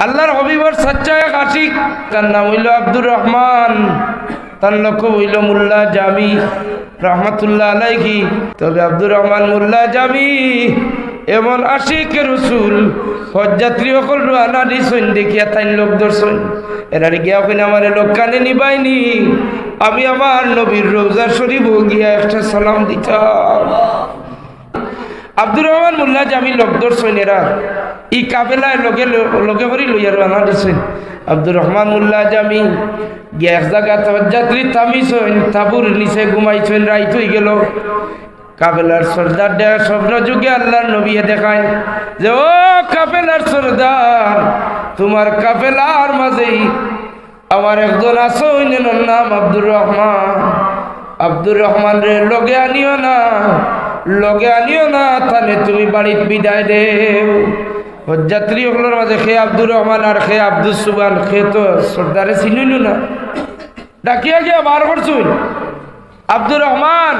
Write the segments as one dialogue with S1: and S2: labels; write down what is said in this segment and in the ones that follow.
S1: আল্লাহর হবিবর সচ্চা এক আশিক, তার নাম হইল আব্দুর রহমান, তার লক্ষ্য হইল মোল্লা জামি রহমাতুল্লাহ আলাইহি। তবে আব্দুর রহমান মোল্লা জামি এমন আশিকে রসুল, হজযাত্রী সকল রানা দিছেন দেখিয়া তাই লোক দর্শন এরারে গিয়া ওখানে আমার লোক কানে নিবাইনি, আমি আমার নবীর রওজা শরীফ গিয়া একটা সালাম দিতাম। আব্দুর রহমান মোল্লা জামি লোক দর্শন এরা ই কাফেলায় লগে লগে করে লইয়া রানা দিছেন। আব্দুর রহমান মোল্লা জামি গিয়া এক জায়গা হজযাত্রী থামিছেন, তাবুর নিচে ঘুমাইছেন, রাইত হয়ে গেল। কাফেলার সর্দার দেখা স্বপ্ন যুগে আল্লাহর নবী দেখায় যে ও কাফেলার সর্দার, তোমার কাফেলার মাঝেই আমার একজন আছে, নাম আব্দুর রহমান। আব্দুর রহমান রে লগে আনিও না, লগে আনিও না, তাহলে তুমি বাড়িতে বিদায় দেও। হজযাত্রী হলোর মাঝে খে আব্দুর রহমান আর খে আব্দুল সুবান, খে তো সর্দারে চিনিল না, ডাকিয়া গিয়া বার করছুন। আব্দুর রহমান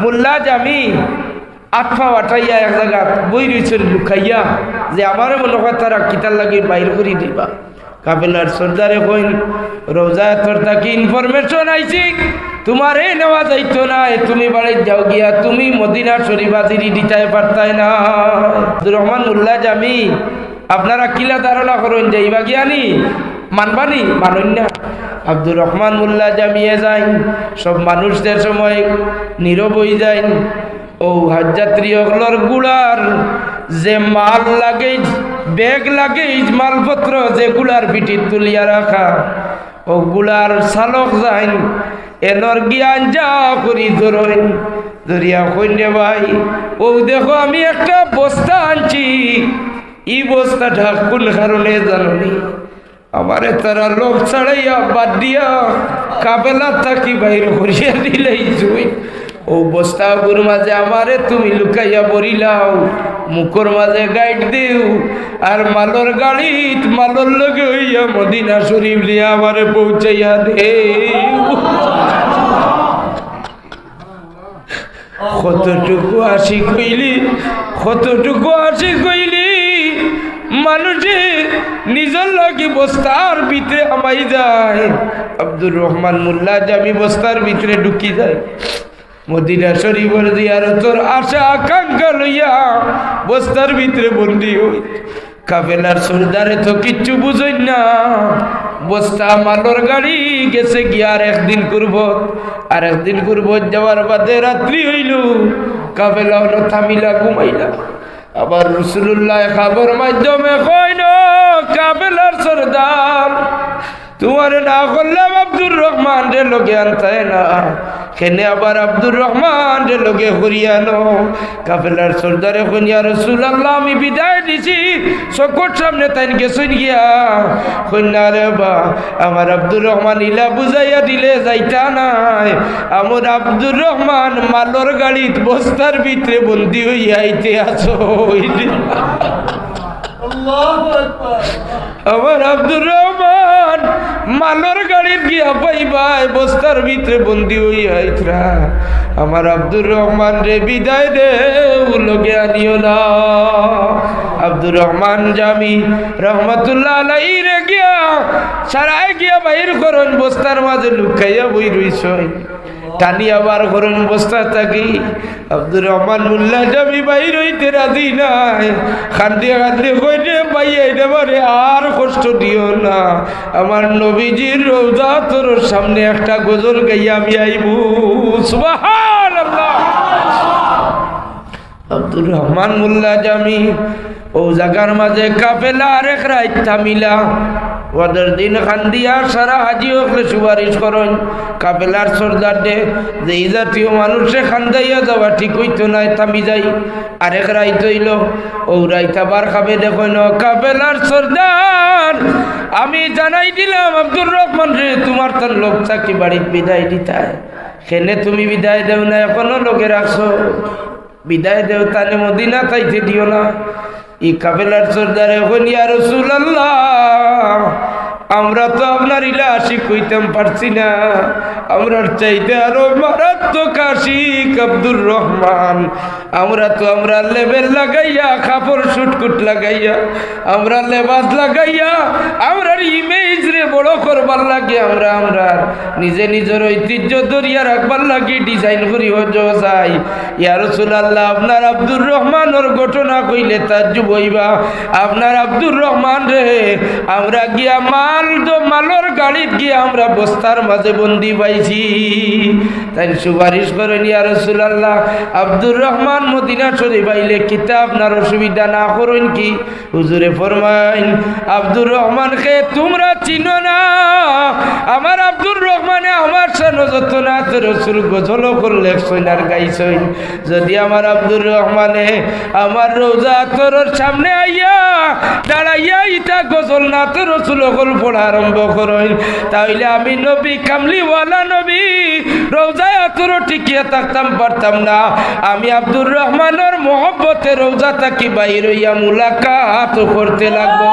S1: মোল্লা জামি আটফা আটাইয়া এক জায়গা বই রয়েছেন লুকাইয়া, যে আমারও মনে হয় তারা কিতার লাগি বাইর করে দিবা। কাফেলার সর্দারে কইন রোজা তোর তাকে ইনফরমেশন আইছি, তোমার এই নেওয়া যাইতো না, তুমি বাড়িতে যাও গিয়া তুমি মদিনা শরীফ হাজিরি দিতে পারতাই না। আব্দুর রহমান মোল্লা জামি আপনারা কিলা ধারণা করেন যে ইবা গিয়ানি মানবানি, মানুন না। আব্দুর রহমান মোল্লা জামিয়ে যাই, সব মানুষদের সময় নীরব হয়ে যায়। ও হজযাত্রী হলর গুড়ার যে মাল লাগে, ব্যাগ লাগে, মালপত্র যেগুলার পিঠি তুলিয়া রাখা, ও গুলার চালক যাইন এনর জ্ঞান যা করি ধরেন ধরিয়া কইনে ভাই ও দেখো আমি একটা বস্তা আনছি, এই বস্তাটা কোন কারণে জানি, আমারে তারা লোক ছাড়াইয়া বাদ দিয়া কাফেলা থাকি বাইর করিয়া দিলেই জুই। ও বস্তাগুর মাঝে আমারে তুমি লুকাইয়া বরিলাও, মুখর মাঝে গাইড দিও, আর মালর গাড়িত মালর লগে হইয়া মদিনা শরীফ লিয়া আমারে পৌঁছাইয়া দে। কতটুকু আশি কইলি, কতটুকু আশি কইলি, মানুষে নিজের লাগে বস্তার ভিতরে আমাই যায়। আব্দুর রহমান মোল্লা জামি বস্তার ভিতরে ঢুকি যায়, মদিনা শরীফের জিয়ারতের আশা আকাঙ্ক্ষা লইয়া বস্তার ভিতরে বন্দী হই। কাফেলার সর্দারে তো কিচ্ছু বুঝই না, বস্তা মালর গাড়ি গেছে গিয়া আর একদিন করব, আর একদিন করব যাওয়ার বাদে রাত্রি হইল, কাফেলা হলো থামিলা ঘুমাইলা। আবার রাসূলুল্লাহ খবর মাধ্যমে কইল কাফেলার সর্দার তোমার না করলাম আব্দুর রহমান রে লগে আনতায় না, কেনে আবার আব্দুর রহমান রে লগে হরিয়ানো। কাফেলার সর্দারে কইয়া রাসূলুল্লাহ আমি বিদায় দিছি, সকট সামনে তাইন গেছইন গিয়া কইনা রে বা আমার আব্দুর রহমান ইলা বুঝাইয়া দিলে যাইতা নাই, আমার আব্দুর রহমান মালর গাড়িত বস্তার ভিতরে বন্দী হইয়া আইতে আছো। আমার আব্দুর রহমান মালর গাড়ির গিয়া পাইবাই বস্তার ভিতরে বন্দী হইয়া আইতরা, আমার আব্দুর রহমান রে বিদায় দেও, লগে আনিও না। আব্দুর রহমান জামি রহমাতুল্লাহ আলাইহি রে গিয়া সারায় গিয়া বাইর করন, বস্তার মাঝে লুকাইয়া বই রইছ, টানি আবার করুন বস্তা থাকি। আব্দুর রহমান মোল্লা জামি বাইর হইতে রাজি নাই, খান্দিয়া খান্দিয়া কইতে পাইয়া এবারে আর কষ্ট দিও না, আমার নবীজির রওজা তোর সামনে একটা গজল গাইয়া আমি আইবু। সুবহানাল্লাহ। আব্দুর রহমান মোল্লা জামি ও জাগার মাঝে কাফেলা আরেক রাত থামিলা, ওদের দিন খান্দিয়া সারা হাজি হকলে সুপারিশ করেন কাফেলার সর্দার দে যে এই জাতীয় মানুষে খান্দাইয়া যাওয়া ঠিক হইতো না, থামি যাই। আরেক রাইত হইল, ও রাইত আবার খাবে দেখুন কাফেলার সর্দার আমি জানাই দিলাম আব্দুর রহমান রে তোমার তার লোক চাকি বাড়ির বিদায় দিতায়, সেনে তুমি বিদায় দেও না, এখনো লোকে রাখছো, বিদায় দেও তানে মদিনা তাইতে দিও না। এই কাফেলার সর্দারে কইন ইয়া রাসূলুল্লাহ আমরা তো আপনার ইলা আশিক কইতাম পারছি না, আমরার চাইতে আরো মারাত্মক আশিক আব্দুর রহমান। আমরা তো আমরা লেবেল লাগাইয়া, কাপড় সুটকুট লাগাইয়া, আমরা লেবাস লাগাইয়া, আমরার ইমেজ রে বড় করবার লাগে, আমরা নিজে নিজের ঐতিহ্য ধরিয়া রাখবার লাগে ডিজাইন করি যাই। ইয়া রাসূলুল্লাহ, আপনার আব্দুর রহমানের ঘটনা কইলে তাজ্জুব হইবা। আপনার আব্দুর রহমান রে আমরা গিয়া মালর গাড়িত গিয়া আমরা বস্তার মাঝে বন্দি পাইছি। তাই সুপারিশ করেন ইয়া রাসূলুল্লাহ, আব্দুর রহমান মদিনা শরীফ আইলে কিতা আপনার অসুবিধা না করেন কি? হুজুরে ফরমাইন, আব্দুর রহমানকে তোমরা চিনো না? আমার আব্দুর রহমানে আমার সানো যত না রসুল গজল করলে সৈনার গাইছইন। যদি আমার আব্দুর রহমানে আমার রোজা তোর সামনে আইয়া দাঁড়াইয়া ইটা গজল না তো রসুল হল পড়া আরম্ভ করেন, তাইলে আমি নবী কামলিওয়ালা নবী রোজায় তোর টিকিয়ে থাকতাম পারতাম না। আমি আব্দুর রহমানের মোহব্বতে রোজা থাকি বাইর হইয়া মুলাকাত করতে লাগবো।